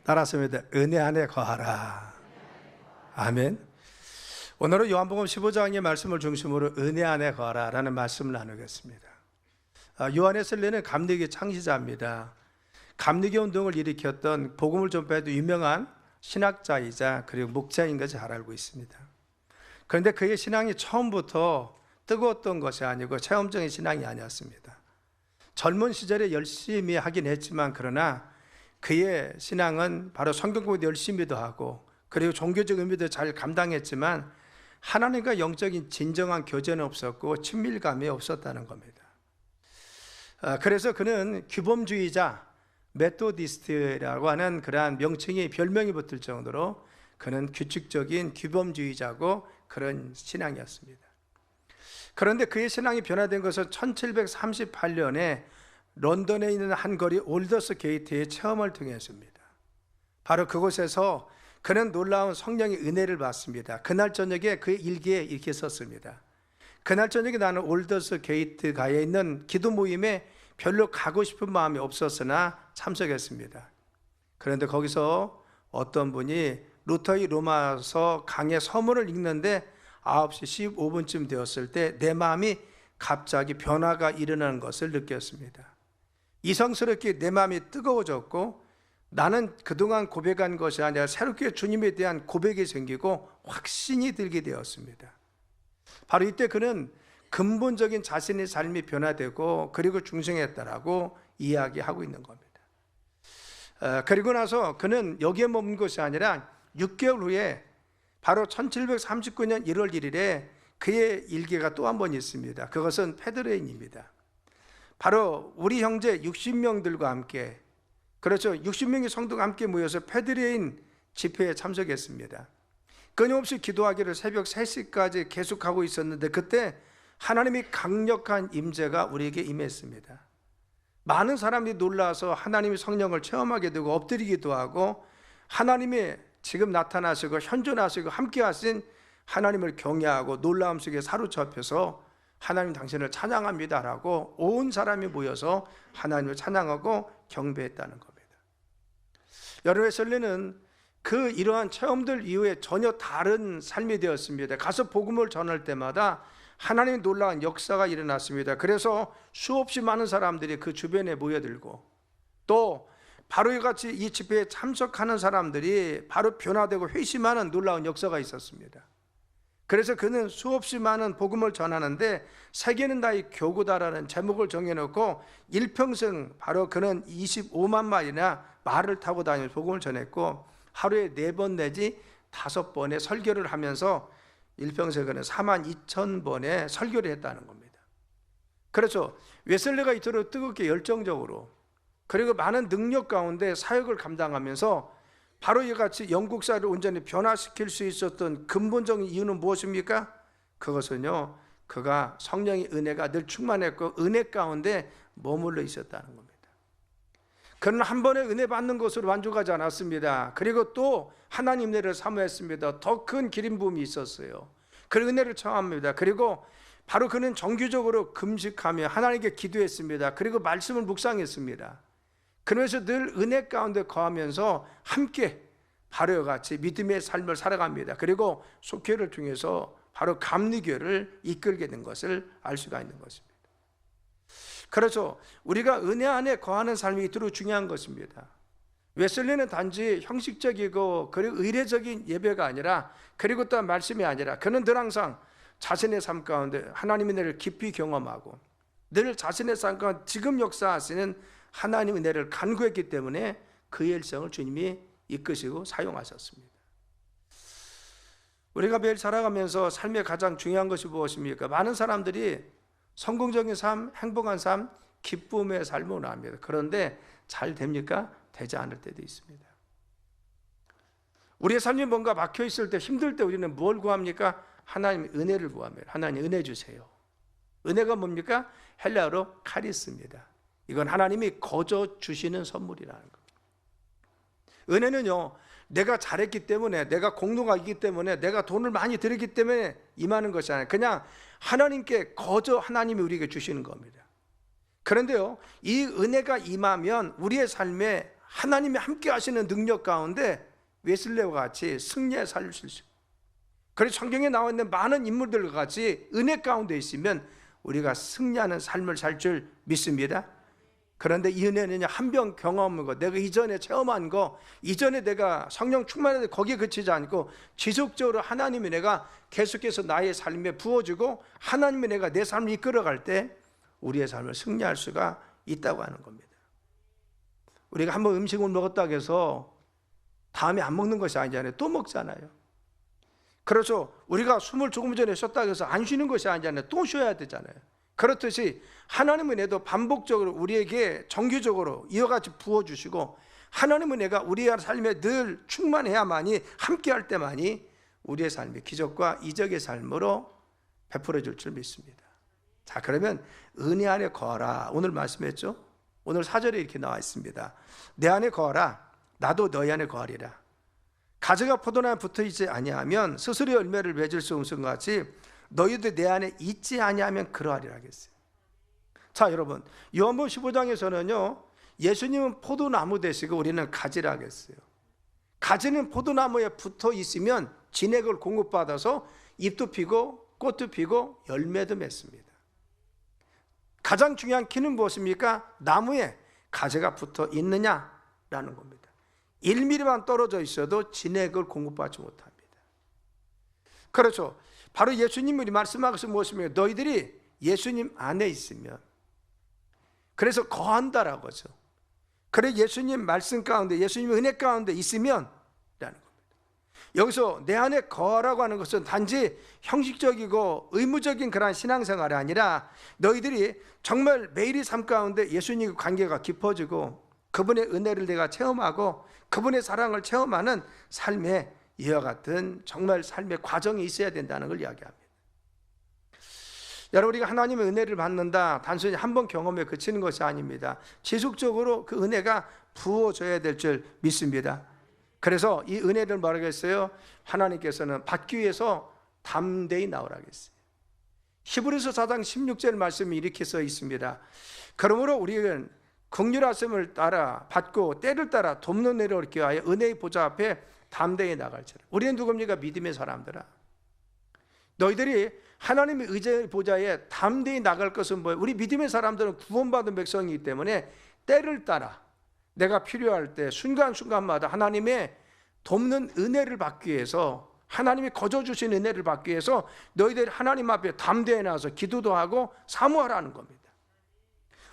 따라서입니다. 은혜 안에 거하라. 아멘. 오늘은 요한복음 15장의 말씀을 중심으로 은혜 안에 거하라 라는 말씀을 나누겠습니다. 요한의 설례는 감리교 창시자입니다. 감리교 운동을 일으켰던 복음을 전파해도 유명한 신학자이자 그리고 목자인 것을 잘 알고 있습니다. 그런데 그의 신앙이 처음부터 뜨거웠던 것이 아니고 체험적인 신앙이 아니었습니다. 젊은 시절에 열심히 하긴 했지만 그러나 그의 신앙은 바로 성경 공부도 열심히도 하고 그리고 종교적 의미도 잘 감당했지만 하나님과 영적인 진정한 교제는 없었고 친밀감이 없었다는 겁니다. 그래서 그는 규범주의자, 메토디스트라고 하는 그러한 명칭이 별명이 붙을 정도로 그는 규칙적인 규범주의자고 그런 신앙이었습니다. 그런데 그의 신앙이 변화된 것은 1738년에 런던에 있는 한 거리 올더스 게이트의 체험을 통해서입니다. 바로 그곳에서 그는 놀라운 성령의 은혜를 받습니다. 그날 저녁에 그의 일기에 이렇게 썼습니다. 그날 저녁에 나는 올더스 게이트 가에 있는 기도 모임에 별로 가고 싶은 마음이 없었으나 참석했습니다. 그런데 거기서 어떤 분이 루터의 로마서 강의 서문을 읽는데 9시 15분쯤 되었을 때 내 마음이 갑자기 변화가 일어나는 것을 느꼈습니다. 이성스럽게 내 마음이 뜨거워졌고 나는 그동안 고백한 것이 아니라 새롭게 주님에 대한 고백이 생기고 확신이 들게 되었습니다. 바로 이때 그는 근본적인 자신의 삶이 변화되고 그리고 중생했다라고 이야기하고 있는 겁니다. 그리고 나서 그는 여기에 머문 것이 아니라 6개월 후에 바로 1739년 1월 1일에 그의 일기가 또 한 번 있습니다. 그것은 페드레인입니다. 바로 우리 형제 60명들과 함께, 그렇죠, 60명의 성도가 함께 모여서 페드레인 집회에 참석했습니다. 끊임없이 기도하기를 새벽 3시까지 계속하고 있었는데 그때 하나님이 강력한 임재가 우리에게 임했습니다. 많은 사람들이 놀라서 하나님의 성령을 체험하게 되고 엎드리기도 하고 하나님이 지금 나타나시고 현존하시고 함께 하신 하나님을 경외하고 놀라움 속에 사로잡혀서 하나님 당신을 찬양합니다라고 온 사람이 모여서 하나님을 찬양하고 경배했다는 겁니다. 여러분의 설례는 그 이러한 체험들 이후에 전혀 다른 삶이 되었습니다. 가서 복음을 전할 때마다 하나님의 놀라운 역사가 일어났습니다. 그래서 수없이 많은 사람들이 그 주변에 모여들고 또 바로 이같이 이 집회에 참석하는 사람들이 바로 변화되고 회심하는 놀라운 역사가 있었습니다. 그래서 그는 수없이 많은 복음을 전하는데 세계는 나의 교구다라는 제목을 정해놓고 일평생 바로 그는 25만 마일이나 말을 타고 다니면서 복음을 전했고 하루에 4번 내지 5번의 설교를 하면서 일평생 그는 42,000번의 설교를 했다는 겁니다. 그렇죠. 웨슬리가 이토록 뜨겁게 열정적으로 그리고 많은 능력 가운데 사역을 감당하면서 바로 이같이 영국사를 온전히 변화시킬 수 있었던 근본적인 이유는 무엇입니까? 그것은요, 그가 성령의 은혜가 늘 충만했고 은혜 가운데 머물러 있었다는 겁니다. 그는 한 번에 은혜 받는 것으로 만족하지 않았습니다. 그리고 또 하나님 은혜를 사모했습니다. 더 큰 기름 부음이 있었어요. 그 은혜를 청합니다. 그리고 바로 그는 정기적으로 금식하며 하나님께 기도했습니다. 그리고 말씀을 묵상했습니다. 그러면서 늘 은혜 가운데 거하면서 함께 바로 같이 믿음의 삶을 살아갑니다. 그리고 속회를 통해서 바로 감리교를 이끌게 된 것을 알 수가 있는 것입니다. 그렇죠. 우리가 은혜 안에 거하는 삶이 이토록 중요한 것입니다. 웨슬리는 단지 형식적이고 그리고 의례적인 예배가 아니라 그리고 또 말씀이 아니라 그는 늘 항상 자신의 삶 가운데 하나님의 은혜를 깊이 경험하고 늘 자신의 삶 가운데 지금 역사하시는 하나님의 은혜를 간구했기 때문에 그의 일생을 주님이 이끄시고 사용하셨습니다. 우리가 매일 살아가면서 삶의 가장 중요한 것이 무엇입니까? 많은 사람들이 성공적인 삶, 행복한 삶, 기쁨의 삶을 원합니다. 그런데 잘 됩니까? 되지 않을 때도 있습니다. 우리의 삶이 뭔가 막혀 있을 때, 힘들 때 우리는 뭘 구합니까? 하나님의 은혜를 구합니다. 하나님 은혜 주세요. 은혜가 뭡니까? 헬라어로 카리스입니다. 이건 하나님이 거저 주시는 선물이라는 겁니다. 은혜는요, 내가 잘했기 때문에, 내가 공로가 있기 때문에, 내가 돈을 많이 들였기 때문에 임하는 것이 아니라 그냥 하나님께 거저 하나님이 우리에게 주시는 겁니다. 그런데요, 이 은혜가 임하면 우리의 삶에 하나님이 함께 하시는 능력 가운데 웨슬레와 같이 승리의 삶을 살 수 있어요. 그래서 성경에 나와 있는 많은 인물들과 같이 은혜 가운데 있으면 우리가 승리하는 삶을 살 줄 믿습니다. 그런데 이 은혜는 한 번 경험한 거, 내가 이전에 체험한 거, 이전에 내가 성령 충만할 때 거기에 그치지 않고 지속적으로 하나님이 내가 계속해서 나의 삶에 부어주고 하나님이 내가 내 삶을 이끌어갈 때 우리의 삶을 승리할 수가 있다고 하는 겁니다. 우리가 한번 음식을 먹었다고 해서 다음에 안 먹는 것이 아니잖아요. 또 먹잖아요. 그래서 우리가 숨을 조금 전에 쉬었다고 해서 안 쉬는 것이 아니잖아요. 또 쉬어야 되잖아요. 그렇듯이 하나님은 내도 반복적으로 우리에게 정기적으로 이와 같이 부어주시고 하나님은 내가 우리의 삶에 늘 충만해야만이 함께할 때만이 우리의 삶이 기적과 이적의 삶으로 베풀어 줄 줄 믿습니다. 자, 그러면 은혜 안에 거하라 오늘 말씀했죠. 오늘 4절에 이렇게 나와 있습니다. 내 안에 거하라 나도 너희 안에 거하리라. 가지가 포도나무에 붙어있지 아니하면 스스로 열매를 맺을 수 없는 것 같이 너희도 내 안에 있지 아니하면 그러하리라 하겠어요. 자, 여러분 요한복음 15장에서는요 예수님은 포도나무 되시고 우리는 가지라 하겠어요. 가지는 포도나무에 붙어 있으면 진액을 공급받아서 잎도 피고 꽃도 피고 열매도 맺습니다. 가장 중요한 키는 무엇입니까? 나무에 가지가 붙어 있느냐라는 겁니다. 1mm만 떨어져 있어도 진액을 공급받지 못합니다. 그렇죠. 바로 예수님이 말씀하신 것은 무엇입니까? 너희들이 예수님 안에 있으면, 그래서 거한다라고 하죠. 그래 예수님 말씀 가운데, 예수님 은혜 가운데 있으면 라는 겁니다. 여기서 내 안에 거하라고 하는 것은 단지 형식적이고 의무적인 그러한 신앙생활이 아니라 너희들이 정말 매일의 삶 가운데 예수님과 관계가 깊어지고 그분의 은혜를 내가 체험하고 그분의 사랑을 체험하는 삶에 이와 같은 정말 삶의 과정이 있어야 된다는 걸 이야기합니다. 여러분, 우리가 하나님의 은혜를 받는다 단순히 한 번 경험에 그치는 것이 아닙니다. 지속적으로 그 은혜가 부어져야 될 줄 믿습니다. 그래서 이 은혜를 뭐라고 했어요? 하나님께서는 받기 위해서 담대히 나오라고 했어요. 히브리서 4장 16절 말씀이 이렇게 써 있습니다. 그러므로 우리는 긍휼하심을 따라 받고 때를 따라 돕는 은혜를 얻기 위하여 은혜의 보좌 앞에 담대히 나갈지라. 우리는 누굽니까? 믿음의 사람들아. 너희들이 하나님의 의제의 보좌에 담대히 나갈 것은 뭐예요? 우리 믿음의 사람들은 구원받은 백성이기 때문에 때를 따라 내가 필요할 때 순간순간마다 하나님의 돕는 은혜를 받기 위해서, 하나님이 거저주신 은혜를 받기 위해서 너희들이 하나님 앞에 담대히 나와서 기도도 하고 사모하라는 겁니다.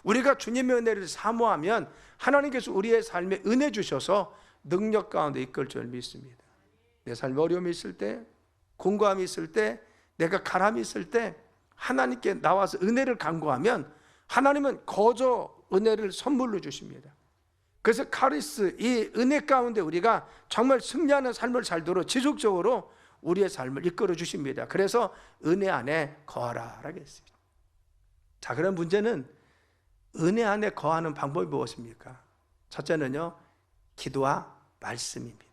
우리가 주님의 은혜를 사모하면 하나님께서 우리의 삶에 은혜 주셔서 능력 가운데 이끌 줄 믿습니다. 내 삶에 어려움이 있을 때, 공고함이 있을 때, 내가 가람이 있을 때 하나님께 나와서 은혜를 간구하면 하나님은 거저 은혜를 선물로 주십니다. 그래서 카리스, 이 은혜 가운데 우리가 정말 승리하는 삶을 살도록 지속적으로 우리의 삶을 이끌어 주십니다. 그래서 은혜 안에 거하라 하겠습니다. 자, 그런 문제는 은혜 안에 거하는 방법이 무엇입니까? 첫째는요, 기도와 말씀입니다.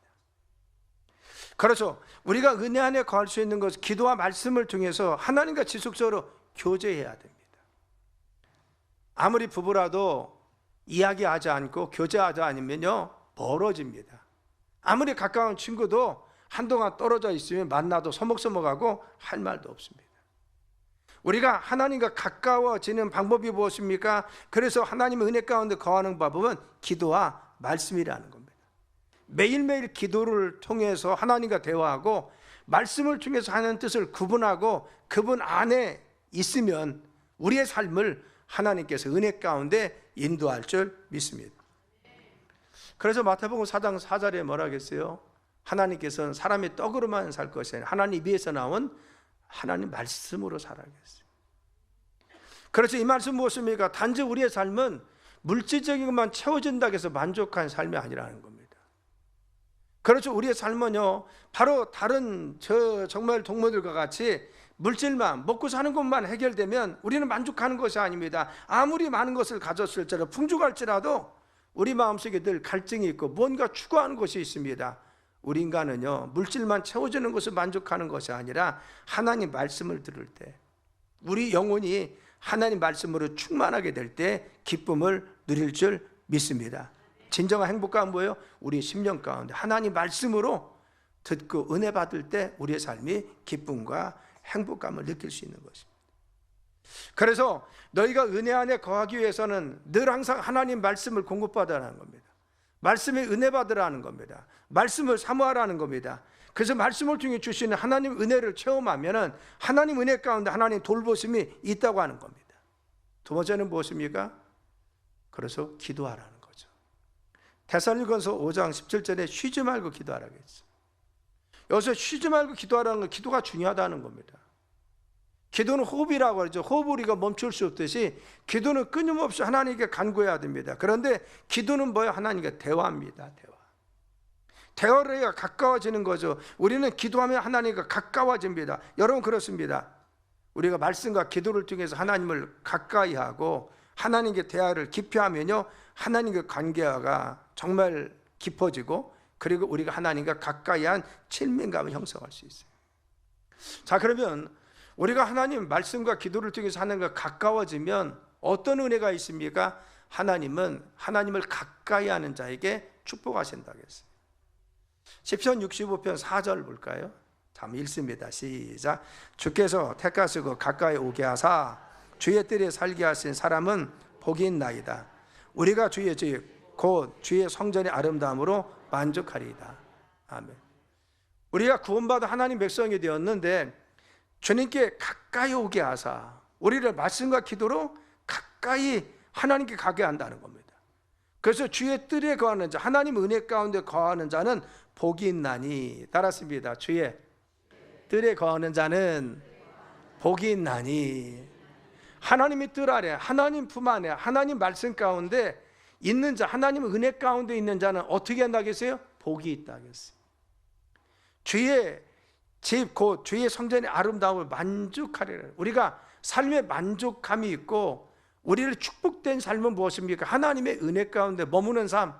그렇죠. 우리가 은혜 안에 거할 수 있는 것은 기도와 말씀을 통해서 하나님과 지속적으로 교제해야 됩니다. 아무리 부부라도 이야기하지 않고 교제하지 않으면요 멀어집니다. 아무리 가까운 친구도 한동안 떨어져 있으면 만나도 서먹서먹하고 할 말도 없습니다. 우리가 하나님과 가까워지는 방법이 무엇입니까? 그래서 하나님의 은혜 가운데 거하는 방법은 기도와 말씀이라는 겁니다. 매일매일 기도를 통해서 하나님과 대화하고 말씀을 통해서 하는 뜻을 구분하고 그분 안에 있으면 우리의 삶을 하나님께서 은혜 가운데 인도할 줄 믿습니다. 그래서 마태복음 4장 4절에 뭐라 하겠어요? 하나님께서는 사람이 떡으로만 살 것이 아니라 하나님 입에서 나온 하나님 말씀으로 살아야겠어요. 그래서 이 말씀 무엇입니까? 단지 우리의 삶은 물질적인 것만 채워진다고 해서 만족한 삶이 아니라는 겁니다. 그렇죠. 우리의 삶은요 바로 다른 정말 동물들과 같이 물질만 먹고 사는 것만 해결되면 우리는 만족하는 것이 아닙니다. 아무리 많은 것을 가졌을지라도 풍족할지라도 우리 마음속에 늘 갈증이 있고 뭔가 추구하는 것이 있습니다. 우리 인간은요 물질만 채워주는 것을 만족하는 것이 아니라 하나님 말씀을 들을 때, 우리 영혼이 하나님 말씀으로 충만하게 될 때 기쁨을 누릴 줄 믿습니다. 진정한 행복감은 뭐예요? 우리 심령 가운데 하나님 말씀으로 듣고 은혜 받을 때 우리의 삶이 기쁨과 행복감을 느낄 수 있는 것입니다. 그래서 너희가 은혜 안에 거하기 위해서는 늘 항상 하나님 말씀을 공급받으라는 겁니다. 말씀에 은혜 받으라는 겁니다. 말씀을 사모하라는 겁니다. 그래서 말씀을 통해 주시는 하나님 은혜를 체험하면은 하나님 은혜 가운데 하나님 돌보심이 있다고 하는 겁니다. 두 번째는 무엇입니까? 그래서 기도하라는 거죠. 데살로니가서 5장 17절에 쉬지 말고 기도하라고 했어요. 여기서 쉬지 말고 기도하라는 건 기도가 중요하다는 겁니다. 기도는 호흡이라고 하죠. 호흡을 우리가 멈출 수 없듯이 기도는 끊임없이 하나님께 간구해야 됩니다. 그런데 기도는 뭐예요? 하나님과 대화입니다. 대화를 해야 가까워지는 거죠. 우리는 기도하면 하나님과 가까워집니다. 여러분 그렇습니다. 우리가 말씀과 기도를 통해서 하나님을 가까이 하고 하나님께 대화를 깊이 하면요, 하나님과 관계가 정말 깊어지고 그리고 우리가 하나님과 가까이한 친밀감을 형성할 수 있어요. 자, 그러면 우리가 하나님 말씀과 기도를 통해서 하나님과 가까워지면 어떤 은혜가 있습니까? 하나님은 하나님을 가까이 하는 자에게 축복하신다고 했어요. 시편 65편 4절 볼까요? 한번 읽습니다. 시작. 주께서 택하시고 가까이 오게 하사 주의 뜰에 살게 하신 사람은 복이 있나이다. 우리가 주의 집 곧 주의 성전의 아름다움으로 만족하리이다. 아멘. 우리가 구원받아 하나님 백성이 되었는데 주님께 가까이 오게 하사 우리를 말씀과 기도로 가까이 하나님께 가게 한다는 겁니다. 그래서 주의 뜰에 거하는 자, 하나님 은혜 가운데 거하는 자는 복이 있나니. 따랐습니다. 주의 뜰에 거하는 자는 복이 있나니. 하나님의 뜰 아래, 하나님 품 안에, 하나님 말씀 가운데 있는 자, 하나님 은혜 가운데 있는 자는 어떻게 한다겠어요? 복이 있다겠어요. 주의 집 곧 주의 성전의 아름다움을 만족하리라. 우리가 삶에 만족감이 있고 우리를 축복된 삶은 무엇입니까? 하나님의 은혜 가운데 머무는 삶,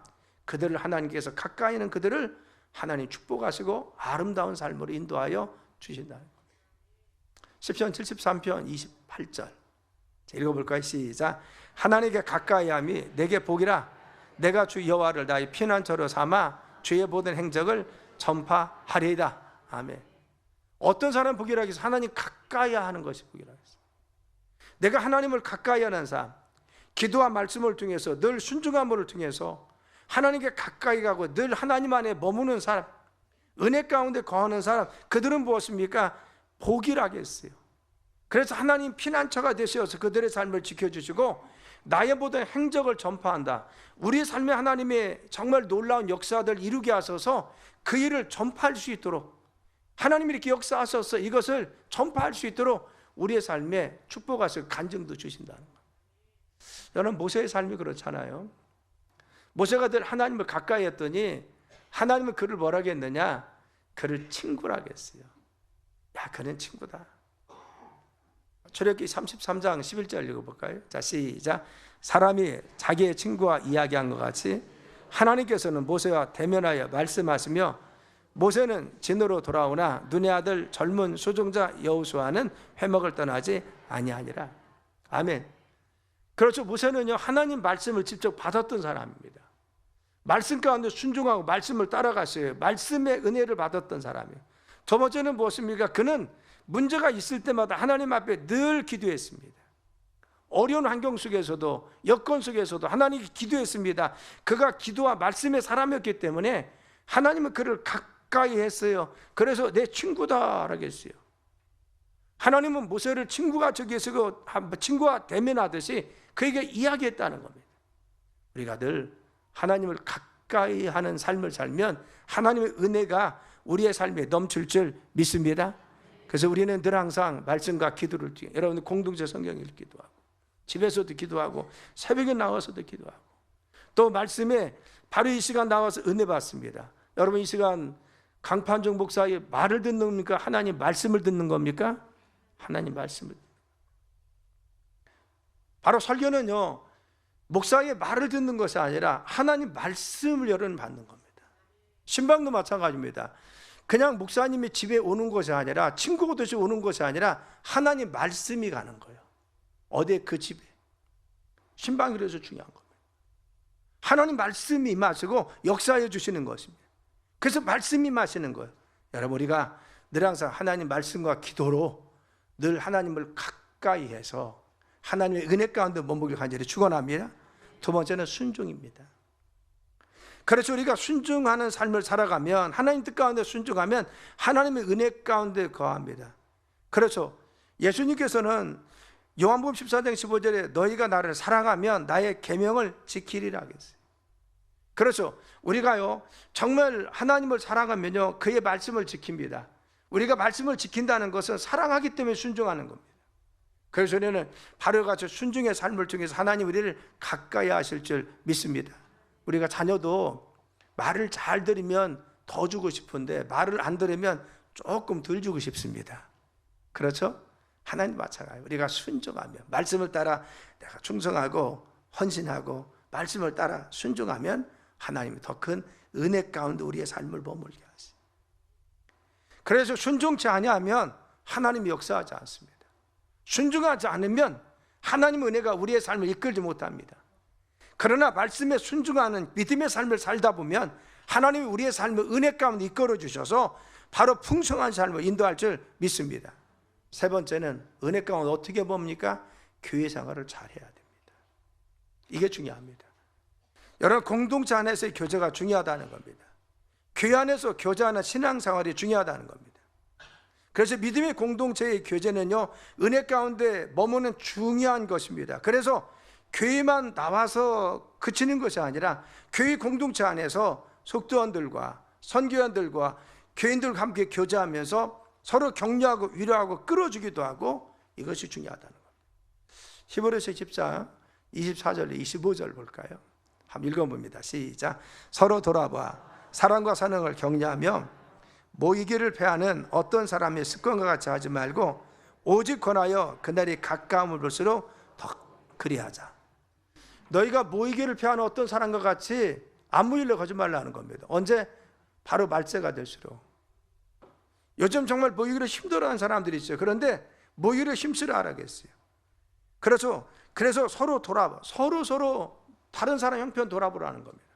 그들을 하나님께서 가까이 있는 그들을 하나님 축복하시고 아름다운 삶으로 인도하여 주신다. 시편 73편 28절 읽어볼까요? 시작. 하나님께 가까이함이 내게 복이라. 내가 주 여호와를 나의 피난처로 삼아 주의 모든 행적을 전파하리이다. 아멘. 어떤 사람 복이라 해서 하나님 가까이 하는 것이 복이라 했어요. 내가 하나님을 가까이 하는 삶, 기도와 말씀을 통해서 늘 순종함을 통해서 하나님께 가까이 가고 늘 하나님 안에 머무는 사람, 은혜 가운데 거하는 사람, 그들은 무엇입니까? 복이라겠어요. 그래서 하나님 피난처가 되셔서 그들의 삶을 지켜주시고 나의 모든 행적을 전파한다. 우리 삶에 하나님의 정말 놀라운 역사들을 이루게 하셔서 그 일을 전파할 수 있도록 하나님이 이렇게 역사하셔서 이것을 전파할 수 있도록 우리의 삶에 축복하셔서 간증도 주신다는 거예요. 여러분 모세의 삶이 그렇잖아요. 모세가 늘 하나님을 가까이 했더니 하나님은 그를 뭐라고 했느냐? 그를 친구라고 했어요. 야, 그는 친구다. 출애굽기 33장 11절 읽어볼까요? 자, 시작. 사람이 자기의 친구와 이야기한 것 같이 하나님께서는 모세와 대면하여 말씀하시며 모세는 진으로 돌아오나 눈의 아들 젊은 수종자 여호수아는 회막을 떠나지 아니하니라. 아멘. 그렇죠. 모세는요 하나님 말씀을 직접 받았던 사람입니다. 말씀 가운데 순종하고 말씀을 따라갔어요. 말씀의 은혜를 받았던 사람이에요. 두 번째는 무엇입니까? 그는 문제가 있을 때마다 하나님 앞에 늘 기도했습니다. 어려운 환경 속에서도 여건 속에서도 하나님께 기도했습니다. 그가 기도와 말씀의 사람이었기 때문에 하나님은 그를 가까이 했어요. 그래서 내 친구다라고 했어요. 하나님은 모세를 친구가 저기에서 친구와 대면하듯이 그에게 이야기했다는 겁니다. 우리가 늘 하나님을 가까이 하는 삶을 살면 하나님의 은혜가 우리의 삶에 넘칠 줄 믿습니다. 그래서 우리는 늘 항상 말씀과 기도를 통해 여러분들 공동체 성경 읽기도 하고 집에서도 기도하고 새벽에 나와서도 기도하고 또 말씀에 바로 이 시간 나와서 은혜 받습니다. 여러분 이 시간 강판종 목사의 말을 듣는 겁니까? 하나님 말씀을 듣는 겁니까? 하나님 말씀을. 바로 설교는요 목사의 말을 듣는 것이 아니라 하나님 말씀을 여러분 받는 겁니다. 신방도 마찬가지입니다. 그냥 목사님이 집에 오는 것이 아니라 친구가 되시 오는 것이 아니라 하나님 말씀이 가는 거예요. 어디에? 그 집에. 신방이 그래서 중요한 겁니다. 하나님 말씀이 임하시고 역사해 주시는 것입니다. 그래서 말씀이 임하시는 거예요. 여러분, 우리가 늘 항상 하나님 말씀과 기도로 늘 하나님을 가까이 해서 하나님의 은혜 가운데 머물길 간절히 축원합니다. 두 번째는 순종입니다. 그래서 우리가 순종하는 삶을 살아가면, 하나님 뜻 가운데 순종하면 하나님의 은혜 가운데 거합니다. 그래서 예수님께서는 요한복음 14장 15절에 너희가 나를 사랑하면 나의 계명을 지키리라 하겠어요. 그래서 우리가요 정말 하나님을 사랑하면요 그의 말씀을 지킵니다. 우리가 말씀을 지킨다는 것은 사랑하기 때문에 순종하는 겁니다. 그래서 우리는 바로 같이 순종의 삶을 통해서 하나님 우리를 가까이 하실 줄 믿습니다. 우리가 자녀도 말을 잘 들으면 더 주고 싶은데 말을 안 들으면 조금 덜 주고 싶습니다. 그렇죠? 하나님 마찬가지예요. 우리가 순종하면, 말씀을 따라 내가 충성하고 헌신하고 말씀을 따라 순종하면 하나님이 더 큰 은혜 가운데 우리의 삶을 머물게 하세요. 그래서 순종치 아니하면 하나님이 역사하지 않습니다. 순종하지 않으면 하나님의 은혜가 우리의 삶을 이끌지 못합니다. 그러나 말씀에 순종하는 믿음의 삶을 살다 보면 하나님이 우리의 삶을 은혜 가운데 이끌어 주셔서 바로 풍성한 삶을 인도할 줄 믿습니다. 세 번째는 은혜 가운데 어떻게 봅니까? 교회 생활을 잘해야 됩니다. 이게 중요합니다. 여러분, 공동체 안에서의 교제가 중요하다는 겁니다. 교회 안에서 교제하는 신앙생활이 중요하다는 겁니다. 그래서 믿음의 공동체의 교제는요 은혜 가운데 머무는 중요한 것입니다. 그래서 교회만 나와서 그치는 것이 아니라 교회 공동체 안에서 속도원들과 선교원들과 교인들과 함께 교제하면서 서로 격려하고 위로하고 끌어주기도 하고, 이것이 중요하다는 겁니다. 히브리서 10장 24절 25절 볼까요? 한번 읽어봅니다. 시작. 서로 돌아봐 사랑과 사랑을 격려하며 모이기를 패하는 어떤 사람의 습관과 같이 하지 말고 오직 권하여 그날이 가까움을 볼수록 더 그리하자. 너희가 모이기를 패하는 어떤 사람과 같이 안 모이려고 하지 말라는 겁니다. 언제? 바로 말세가 될수록. 요즘 정말 모이기를 힘들어하는 사람들이 있어요. 그런데 모이기를 힘쓰려 하라겠어요. 그래서 서로 돌아봐, 서로 다른 사람 형편 돌아보라는 겁니다.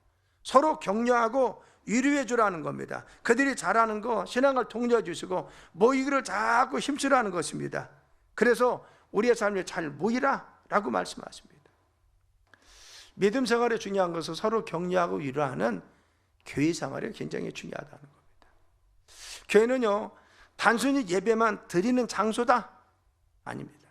서로 격려하고 위로해 주라는 겁니다. 그들이 잘하는 거 신앙을 독려해 주시고 모이기를 자꾸 힘쓰라는 것입니다. 그래서 우리의 삶에 잘 모이라 라고 말씀하십니다. 믿음 생활에 중요한 것은 서로 격려하고 위로하는 교회 생활이 굉장히 중요하다는 겁니다. 교회는요 단순히 예배만 드리는 장소다? 아닙니다.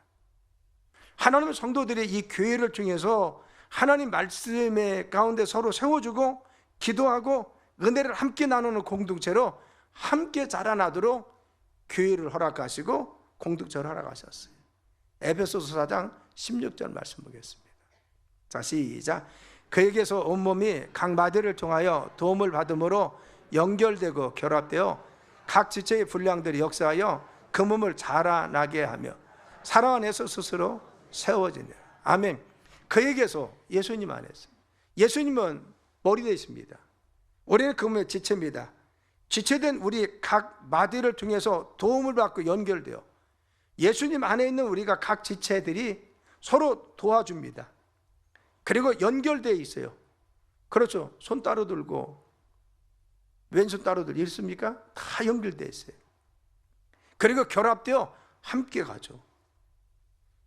하나님의 성도들이 이 교회를 통해서 하나님 말씀의 가운데 서로 세워주고 기도하고 은혜를 함께 나누는 공동체로 함께 자라나도록 교회를 허락하시고 공동체를 허락하셨어요. 에베소서 4장 16절 말씀 보겠습니다. 자, 시작. 그에게서 온몸이 각 마디를 통하여 도움을 받음으로 연결되고 결합되어 각 지체의 분량들이 역사하여 그 몸을 자라나게 하며 사랑 안에서 스스로 세워지네. 아멘. 그에게서, 예수님 안에서. 예수님은 머리 되십니다. 우리는 그 몸의 지체입니다. 지체된 우리 각 마디를 통해서 도움을 받고 연결되어 예수님 안에 있는 우리가 각 지체들이 서로 도와줍니다. 그리고 연결되어 있어요. 그렇죠. 손 따로 들고 왼손 따로 들고 있습니까? 다 연결되어 있어요. 그리고 결합되어 함께 가죠.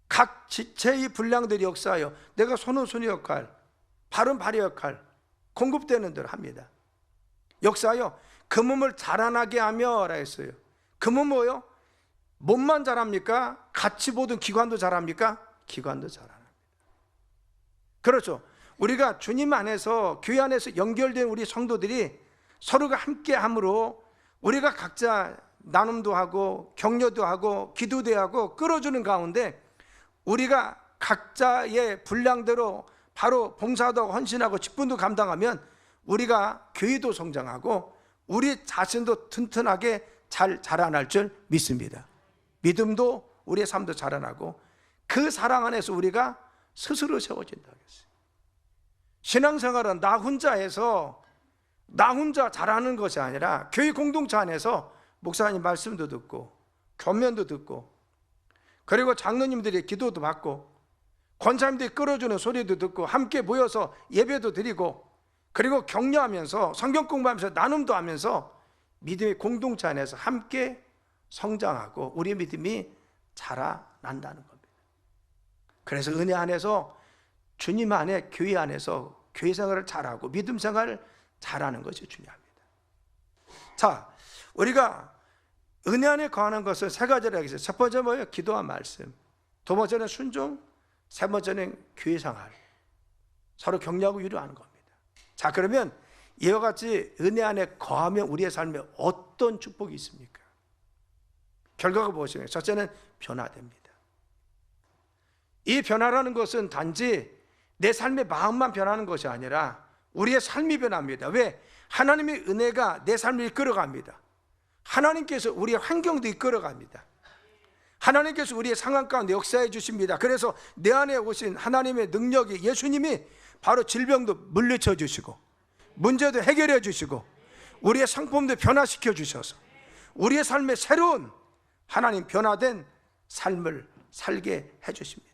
각 지체의 분량들이 역사하여 내가 손은 손의 역할, 발은 발의 역할 공급되는 대로 합니다. 역사하여 그 몸을 자라나게 하며 라 했어요. 그 몸 뭐예요? 몸만 자랍니까? 같이 모든 기관도 자랍니까? 기관도 자랍니다. 그렇죠. 우리가 주님 안에서 교회 안에서 연결된 우리 성도들이 서로가 함께 함으로 우리가 각자 나눔도 하고 격려도 하고 기도도 하고 끌어주는 가운데 우리가 각자의 분량대로 바로 봉사도 하고 헌신하고 직분도 감당하면 우리가 교회도 성장하고 우리 자신도 튼튼하게 잘 자라날 줄 믿습니다. 믿음도 우리의 삶도 자라나고 그 사랑 안에서 우리가 스스로 세워진다 하겠어요. 신앙생활은 나 혼자 해서 나 혼자 잘하는 것이 아니라 교회 공동체 안에서 목사님 말씀도 듣고 교면도 듣고 그리고 장로님들의 기도도 받고 권사님들이 끌어주는 소리도 듣고 함께 모여서 예배도 드리고 그리고 격려하면서 성경 공부하면서 나눔도 하면서 믿음의 공동체 안에서 함께 성장하고 우리의 믿음이 자라난다는 겁니다. 그래서 은혜 안에서 주님 안에 교회 안에서 교회 생활을 잘하고 믿음 생활을 잘하는 것이 중요합니다. 자, 우리가 은혜 안에 거하는 것은 세 가지를 하겠어요. 첫 번째 뭐예요? 기도와 말씀. 두 번째는 순종. 세 번째는 교회 생활. 서로 격려하고 위로하는 겁니다. 자, 그러면 이와 같이 은혜 안에 거하면 우리의 삶에 어떤 축복이 있습니까? 결과가 무엇이냐? 첫째는 변화됩니다. 이 변화라는 것은 단지 내 삶의 마음만 변하는 것이 아니라 우리의 삶이 변합니다. 왜? 하나님의 은혜가 내 삶을 이끌어갑니다. 하나님께서 우리의 환경도 이끌어갑니다. 하나님께서 우리의 상황 가운데 역사해 주십니다. 그래서 내 안에 오신 하나님의 능력이, 예수님이 바로 질병도 물리쳐 주시고 문제도 해결해 주시고 우리의 상품도 변화시켜 주셔서 우리의 삶에 새로운 하나님 변화된 삶을 살게 해 주십니다.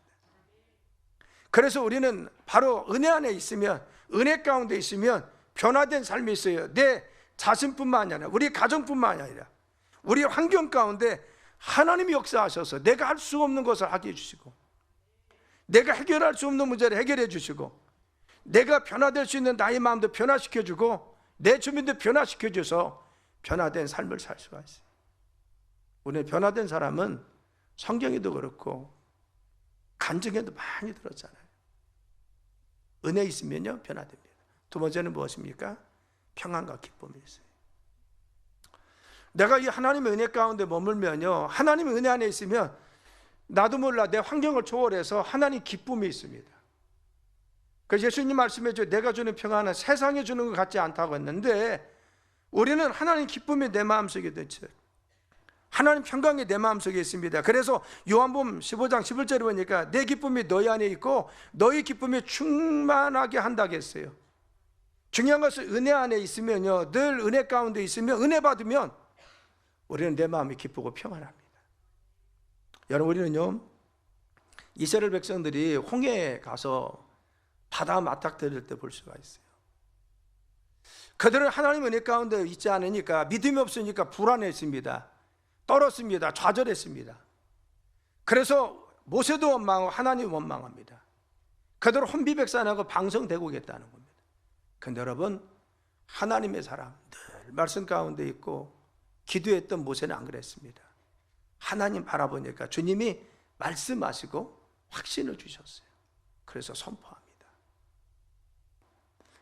그래서 우리는 바로 은혜 안에 있으면, 은혜 가운데 있으면 변화된 삶이 있어요. 내 자신뿐만 아니라 우리 가정뿐만 아니라 우리 환경 가운데 하나님이 역사하셔서 내가 할 수 없는 것을 하게 해주시고 내가 해결할 수 없는 문제를 해결해 주시고 내가 변화될 수 있는 나의 마음도 변화시켜주고 내 주민도 변화시켜줘서 변화된 삶을 살 수가 있어요. 오늘 변화된 사람은 성경에도 그렇고 간증에도 많이 들었잖아요. 은혜 있으면요 변화됩니다. 두 번째는 무엇입니까? 평안과 기쁨이 있어요. 내가 이 하나님의 은혜 가운데 머물면요, 하나님의 은혜 안에 있으면 나도 몰라 내 환경을 초월해서 하나님 기쁨이 있습니다. 그래서 예수님 말씀해 줘, 내가 주는 평안은 세상에 주는 것 같지 않다고 했는데 우리는 하나님 기쁨이 내 마음속에 있죠. 하나님 평강이 내 마음속에 있습니다. 그래서 요한복음 15장 11절에 보니까 내 기쁨이 너희 안에 있고 너희 기쁨이 충만하게 한다고 했어요. 중요한 것은 은혜 안에 있으면요, 늘 은혜 가운데 있으면, 은혜 받으면 우리는 내 마음이 기쁘고 평안합니다. 여러분, 우리는요 이스라엘 백성들이 홍해에 가서 바다 맞닥뜨릴 때 볼 수가 있어요. 그들은 하나님 은혜 가운데 있지 않으니까, 믿음이 없으니까 불안했습니다. 떨었습니다. 좌절했습니다. 그래서 모세도 원망하고 하나님 원망합니다. 그들은 혼비백산하고 방성되고겠다는 겁니다. 그런데 여러분, 하나님의 사람, 늘 말씀 가운데 있고 기도했던 모세는 안 그랬습니다. 하나님 바라보니까 주님이 말씀하시고 확신을 주셨어요. 그래서 선포합니다.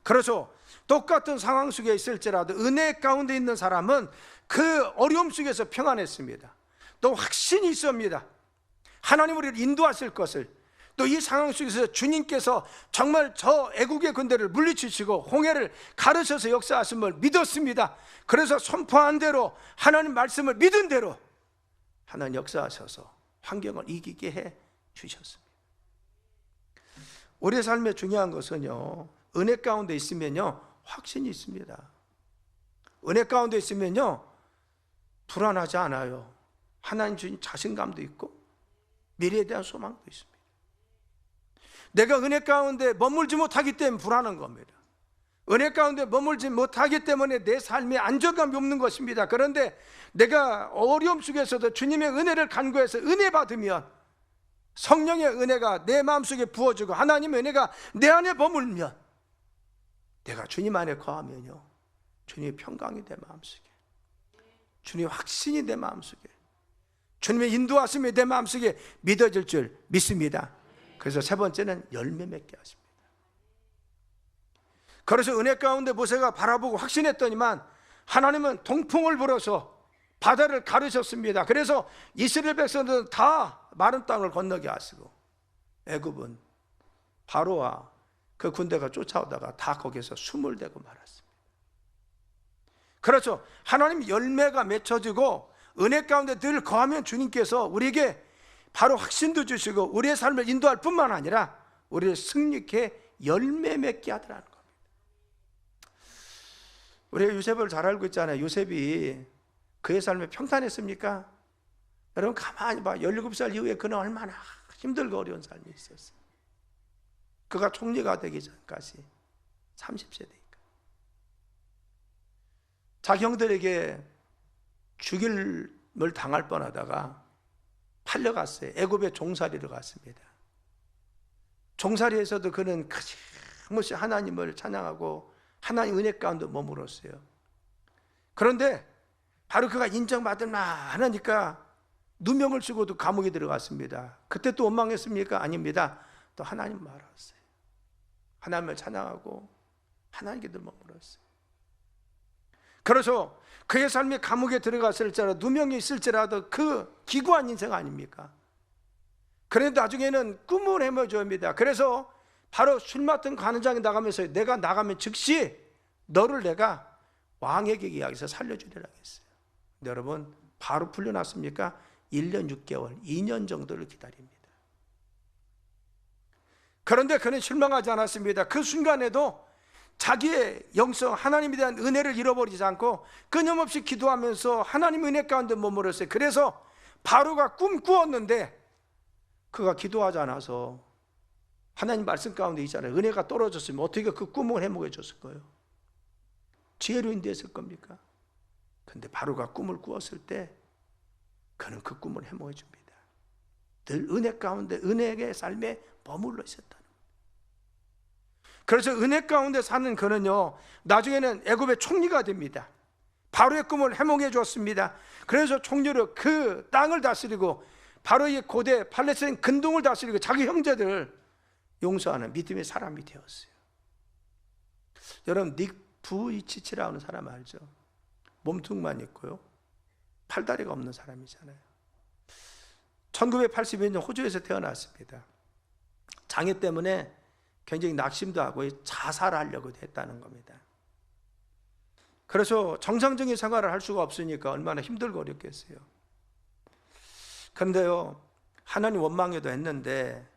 그래서 똑같은 상황 속에 있을지라도 은혜 가운데 있는 사람은 그 어려움 속에서 평안했습니다. 또 확신이 있습니다. 하나님 우리를 인도하실 것을, 또 이 상황 속에서 주님께서 정말 저 애국의 군대를 물리치시고 홍해를 가르셔서 역사하심을 믿었습니다. 그래서 선포한 대로, 하나님 말씀을 믿은 대로 하나님 역사하셔서 환경을 이기게 해 주셨습니다. 우리의 삶에 중요한 것은요, 은혜 가운데 있으면요 확신이 있습니다. 은혜 가운데 있으면요 불안하지 않아요. 하나님 주신 자신감도 있고 미래에 대한 소망도 있습니다. 내가 은혜 가운데 머물지 못하기 때문에 불안한 겁니다. 은혜 가운데 머물지 못하기 때문에 내 삶에 안정감이 없는 것입니다. 그런데 내가 어려움 속에서도 주님의 은혜를 간구해서 은혜 받으면, 성령의 은혜가 내 마음속에 부어지고 하나님의 은혜가 내 안에 머물면, 내가 주님 안에 거하면요 주님의 평강이 내 마음속에, 주님의 확신이 내 마음속에, 주님의 인도하심이 내 마음속에 믿어질 줄 믿습니다. 그래서 세 번째는 열매 맺게 하십니다. 그래서 은혜 가운데 모세가 바라보고 확신했더니만 하나님은 동풍을 불어서 바다를 가르셨습니다. 그래서 이스라엘 백성들은 다 마른 땅을 건너게 하시고 애굽은 바로와 그 군대가 쫓아오다가 다 거기서 숨을 대고 말았습니다. 그렇죠. 하나님 열매가 맺혀지고 은혜 가운데 늘 거하면 주님께서 우리에게 바로 확신도 주시고 우리의 삶을 인도할 뿐만 아니라 우리를 승리케 열매 맺게 하더라는 겁니다. 우리가 요셉을 잘 알고 있잖아요. 요셉이 그의 삶에 평탄했습니까? 여러분 가만히 봐. 17살 이후에 그는 얼마나 힘들고 어려운 삶이 있었어요. 그가 총리가 되기 전까지 30세 되니까 자기 형들에게 죽임을 당할 뻔하다가 팔려갔어요. 애굽에 종살이로 갔습니다. 종살이에서도 그는 끊임없이 하나님을 찬양하고 하나님 은혜 가운데 머물었어요. 그런데 바로 그가 인정받을 만하니까 누명을 쓰고도 감옥에 들어갔습니다. 그때 또 원망했습니까? 아닙니다. 또 하나님 말았어요. 하나님을 찬양하고 하나님께 머물었어요. 그래서 그의 삶이 감옥에 들어갔을지라도 누명이 있을지라도 그 기구한 인생 아닙니까? 그런데 나중에는 꿈을 헤매줍니다. 그래서 바로 술 맡은 관원장이 나가면서 내가 나가면 즉시 너를 내가 왕에게 이야기해서 살려주리라 했어요. 여러분 바로 풀려났습니까? 1년 6개월, 2년 정도를 기다립니다. 그런데 그는 실망하지 않았습니다. 그 순간에도 자기의 영성, 하나님에 대한 은혜를 잃어버리지 않고 끊임없이 기도하면서 하나님 은혜 가운데 머물렀어요. 그래서 바로가 꿈 꾸었는데 그가 기도하지 않아서 하나님 말씀 가운데 있잖아요. 은혜가 떨어졌으면 어떻게 그 꿈을 해먹여 줬을 거예요? 지혜로운 데 했을 겁니까? 근데 바로가 꿈을 꾸었을 때 그는 그 꿈을 해먹여 줍니다. 늘 은혜 가운데 은혜의 삶에 머물러 있었다는 거예요. 그래서 은혜 가운데 사는 그는요 나중에는 애굽의 총리가 됩니다. 바로의 꿈을 해몽해 줬습니다. 그래서 총리로 그 땅을 다스리고 바로의 고대 팔레스타인 근동을 다스리고 자기 형제들을 용서하는 믿음의 사람이 되었어요. 여러분 닉 부이치치라는 사람 알죠? 몸뚱만 있고요 팔다리가 없는 사람이잖아요. 1982년 호주에서 태어났습니다. 장애 때문에 굉장히 낙심도 하고 자살하려고 했다는 겁니다. 그래서 정상적인 생활을 할 수가 없으니까 얼마나 힘들고 어렵겠어요. 그런데요 하나님 원망에도 했는데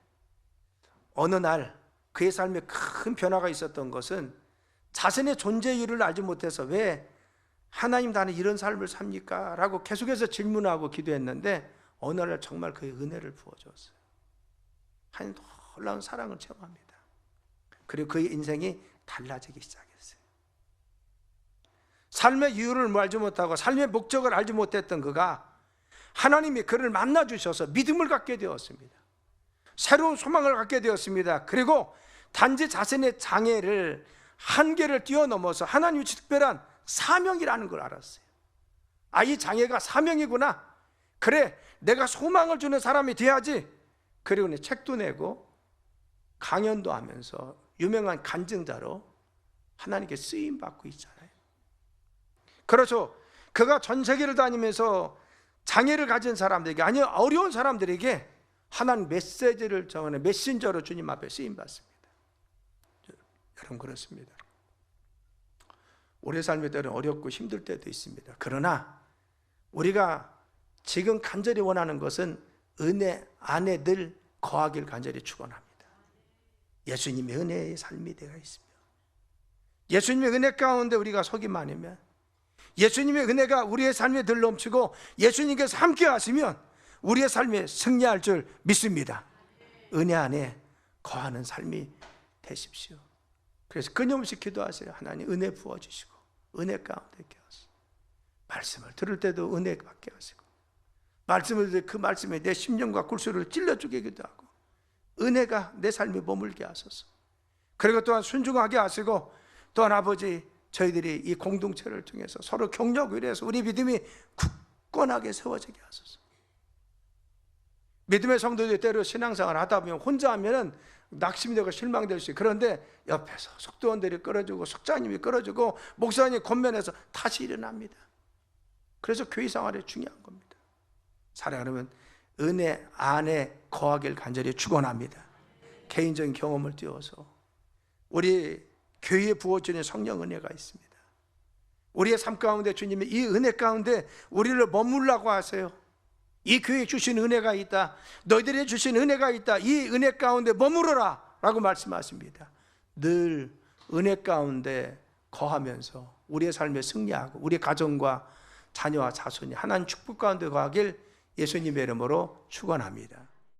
어느 날 그의 삶에 큰 변화가 있었던 것은 자신의 존재 이유를 알지 못해서 왜 하나님 나는 이런 삶을 삽니까? 라고 계속해서 질문하고 기도했는데 어느 날 정말 그의 은혜를 부어줬어요. 하나님 놀라운 사랑을 체험합니다. 그리고 그의 인생이 달라지기 시작했어요. 삶의 이유를 알지 못하고 삶의 목적을 알지 못했던 그가 하나님이 그를 만나 주셔서 믿음을 갖게 되었습니다. 새로운 소망을 갖게 되었습니다. 그리고 단지 자신의 장애를 한계를 뛰어넘어서 하나님의 특별한 사명이라는 걸 알았어요. 아, 이 장애가 사명이구나. 그래, 내가 소망을 주는 사람이 돼야지. 그리고 책도 내고 강연도 하면서 유명한 간증자로 하나님께 쓰임 받고 있잖아요. 그래서 그가 전 세계를 다니면서 장애를 가진 사람들에게, 아니 어려운 사람들에게 하나님 메시지를 전하는 메신저로 주님 앞에 쓰임 받습니다. 여러분 그렇습니다. 우리 삶에 때는 어렵고 힘들 때도 있습니다. 그러나 우리가 지금 간절히 원하는 것은 은혜 안에 늘 거하길 간절히 축원합니다. 예수님의 은혜의 삶이 되어 있으며 예수님의 은혜 가운데 우리가 서기 많으면 예수님의 은혜가 우리의 삶에 늘 넘치고 예수님께서 함께 하시면 우리의 삶에 승리할 줄 믿습니다. 은혜 안에 거하는 삶이 되십시오. 그래서 끊임없이 기도하세요. 하나님 은혜 부어주시고 은혜 가운데 있게 하소서. 말씀을 들을 때도 은혜 받게 하시고 말씀을 들을 때 그 말씀에 내 심령과 골수를 찔러주게 기도하고 은혜가 내 삶에 머물게 하소서. 그리고 또한 순종하게 하시고 또한 아버지 저희들이 이 공동체를 통해서 서로 격려하고 이래서 우리 믿음이 굳건하게 세워지게 하소서. 믿음의 성도들이 때로 신앙생활을 하다 보면 혼자 하면은 낙심이 되고 실망될 수 있어요. 그런데 옆에서 속도원들이 끌어주고 속장님이 끌어주고 목사님이 권면해서 다시 일어납니다. 그래서 교회 생활이 중요한 겁니다. 살아가면 은혜 안에 거하길 간절히 축원합니다. 개인적인 경험을 띄워서 우리 교회에 부어주는 성령 은혜가 있습니다. 우리의 삶 가운데 주님이 이 은혜 가운데 우리를 머물라고 하세요. 이 교회에 주신 은혜가 있다. 너희들이 주신 은혜가 있다. 이 은혜 가운데 머무르라 라고 말씀하십니다. 늘 은혜 가운데 거하면서 우리의 삶에 승리하고 우리 가정과 자녀와 자손이 하나님 축복 가운데 거하길 예수님의 이름으로 축원합니다.